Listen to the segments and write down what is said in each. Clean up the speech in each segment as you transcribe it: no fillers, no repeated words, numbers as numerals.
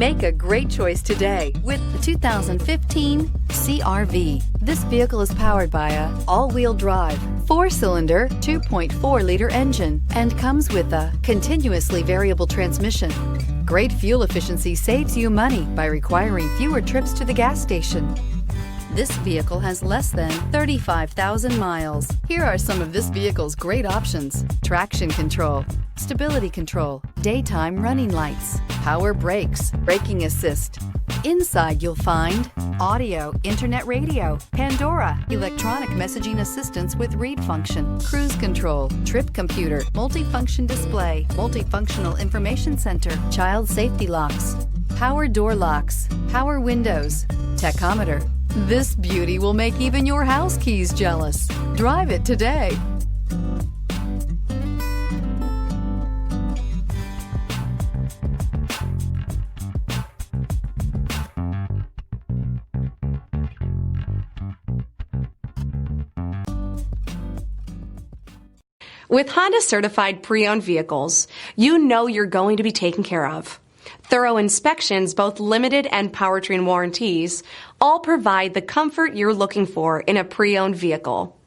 Make a great choice today with the 2015 CR-V. This vehicle is powered by a all-wheel drive, 4-cylinder, 2.4-liter engine and comes with a continuously variable transmission. Great fuel efficiency saves you money by requiring fewer trips to the gas station. This vehicle has less than 35,000 miles. Here are some of this vehicle's great options: traction control, stability control, daytime running lights, power brakes, braking assist. Inside you'll find audio, internet radio, Pandora, electronic messaging assistance with read function, cruise control, trip computer, multifunction display, multifunctional information center, child safety locks, power door locks, power windows, tachometer. This beauty will make even your house keys jealous. Drive it today. With Honda certified pre-owned vehicles, you know you're going to be taken care of. Thorough inspections, both limited and powertrain warranties, all provide the comfort you're looking for in a pre-owned vehicle.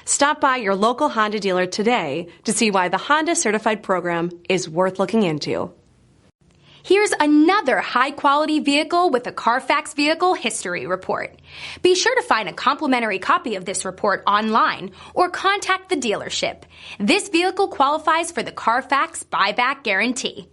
Stop by your local Honda dealer today to see why the Honda certified program is worth looking into. Here's another high-quality vehicle with a Carfax Vehicle History Report. Be sure to find a complimentary copy of this report online or contact the dealership. This vehicle qualifies for the Carfax Buyback Guarantee.